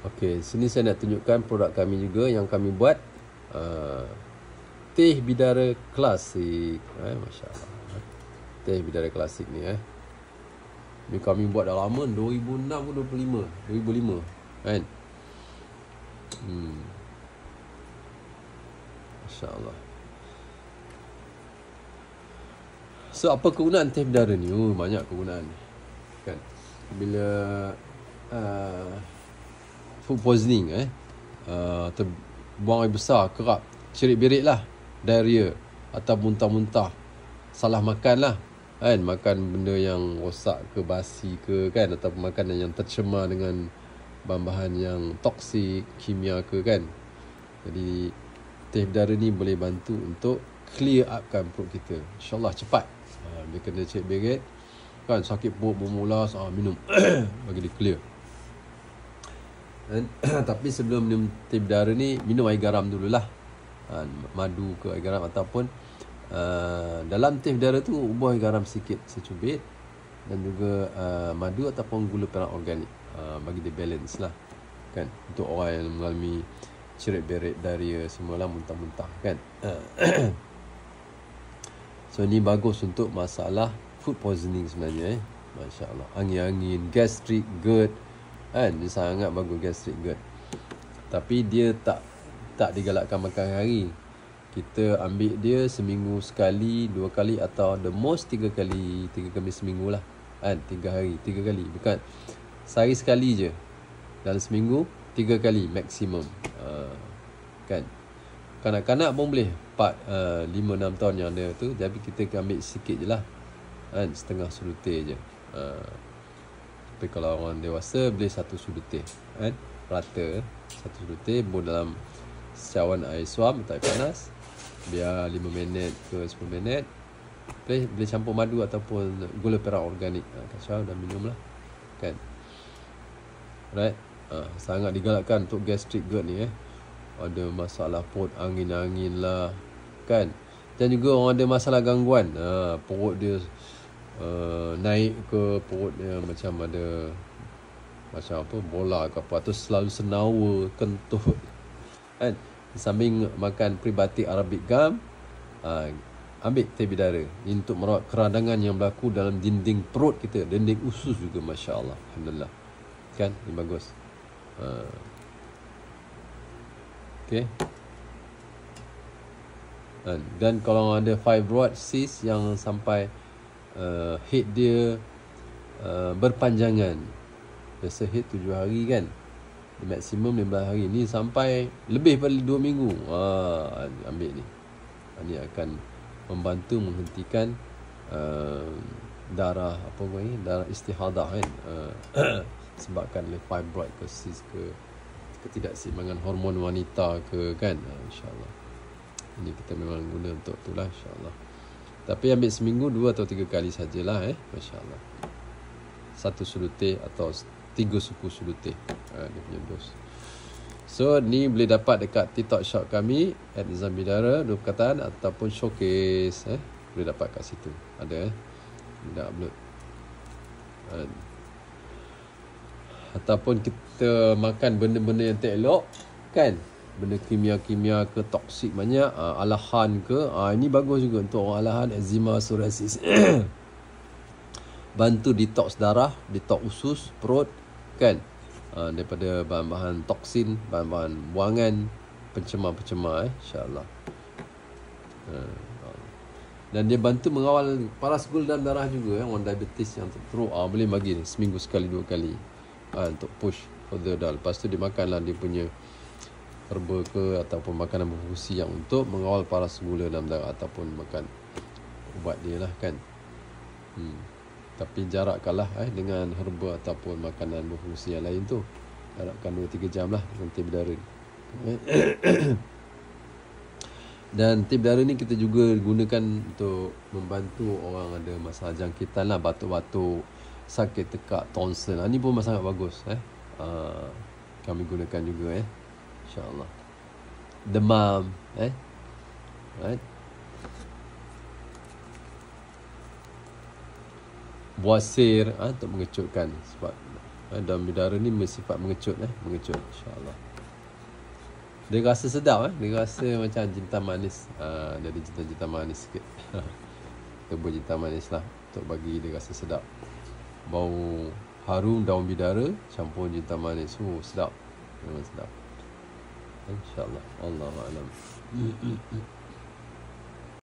Okey, sini saya nak tunjukkan produk kami juga yang kami buat. Teh bidara klasik. Masya Allah. Teh bidara klasik ni. Ni kami buat dah lama, 2006 ke 2005 kan. Masya Allah. So apa kegunaan teh bidara ni? Banyak kegunaan kan. Bila food poisoning buang air besar, kerap, cerit-berit lah, diarrhea atau muntah-muntah, salah makan lah kan, makan benda yang rosak ke, basi ke kan, atau makanan yang tercemar dengan bahan-bahan yang toksik, kimia ke kan. Jadi teh bidara ni boleh bantu untuk clear upkan perut kita, InsyaAllah cepat. Dia kena cerit-berit kan, sakit perut bermulas, minum bagi dia clear. Tapi sebelum minum teh bidara ni, minum air garam dululah. Madu ke air garam, ataupun dalam teh bidara tu ubah air garam sikit secubit, dan juga madu ataupun gula perak organik, bagi dia balance lah kan, untuk orang yang mengalami cerit-berit, diarrhea semualah, muntah-muntah kan. So ni bagus untuk masalah food poisoning sebenarnya. Masya Allah. Angin-angin, gastric, GERD kan, dia sangat bagus gastric, GERD. Tapi dia tak digalakkan makan hari. Kita ambil dia seminggu sekali, 2 kali, atau the most 3 kali seminggu lah kan. 3 hari 3 kali, bukan sehari sekali je. Dalam seminggu 3 kali maksimum kan. Kanak-kanak pun boleh 5-6 tahun yang ada tu. Tapi kita ambil sikit je lah kan, setengah sudu teh je. Tapi kalau orang dewasa, boleh 1 sudu teh kan, rata 1 sudu teh, buang dalam cawan air suam atau air panas, biar 5 minit ke 10 minit. Boleh campur madu ataupun gula perak organik, kacau dan minum lah kan. Right. Sangat digalakkan untuk gastric, GERD ni ada masalah perut, angin-angin lah kan. Dan juga orang ada masalah gangguan, perut dia naik ke, perut dia macam ada macam apa, bola ke apa, atau selalu senawa, kentut kan. Samping makan prebiotik Arabic gum, ambil teh bidara ini untuk merawat keradangan yang berlaku dalam dinding perut kita, dinding usus juga. Masya Allah, Alhamdulillah kan, ini bagus. Okay. Dan kalau ada fibroid, cyst yang sampai head dia berpanjangan, biasa head 7 hari kan, maksimum 15 hari, ni sampai lebih pada 2 minggu, ambil ni. Ini akan membantu menghentikan darah darah istihadah kan, sebabkan oleh fibroid ke cyst ke ketidakseimbangan hormon wanita ke kan. InsyaAllah ini kita memang guna untuk itulah, InsyaAllah. Tapi ambil seminggu 2 atau 3 kali sajalah. Masya Allah. 1 sudu teh atau 3 suku sudu teh, dia punya dos. So ni boleh dapat dekat TikTok shop kami @Nizam Bidara 2 perkataan, ataupun showcase boleh dapat kat situ, ada dah upload. Ataupun kita makan benda-benda yang tak elok kan, benda kimia-kimia ke, toksik banyak, alahan ke, ini bagus juga untuk orang alahan, eczema, psoriasis. Bantu detox darah, detox usus, perut kan, daripada bahan-bahan toksin, bahan-bahan buangan, pencemar-pencemar, insya-Allah. Dan dia bantu mengawal paras gula dalam darah juga, orang diabetes yang teruk, boleh bagi seminggu sekali 2 kali, untuk push further down. Lepas tu dia makanlah dia punya herba ke, ataupun makanan berfungsi yang untuk mengawal paras gula dalam darah, ataupun makan ubat dia lah kan. Tapi jarakkanlah dengan herba ataupun makanan berfungsi yang lain tu, jarakkan 2-3 jam lah dengan teh bidara ni. Dan teh bidara ni kita juga gunakan untuk membantu orang ada masalah jangkitan lah, batuk-batuk, sakit tekak, tonsil. Ni pun sangat bagus. Kami gunakan juga InsyaAllah. Demam right. Buasir untuk mengecutkan, sebab Daun bidara ni bersifat mengecut, mengecut, insyaAllah. Dia rasa sedap, dia rasa macam jintan manis. Jadi jintan manis sikit. Tebus jintan manis lah, untuk bagi dia rasa sedap. Bau harum daun bidara campur jintan manis, sedap, memang sedap. InsyaAllah. Allahu'alam.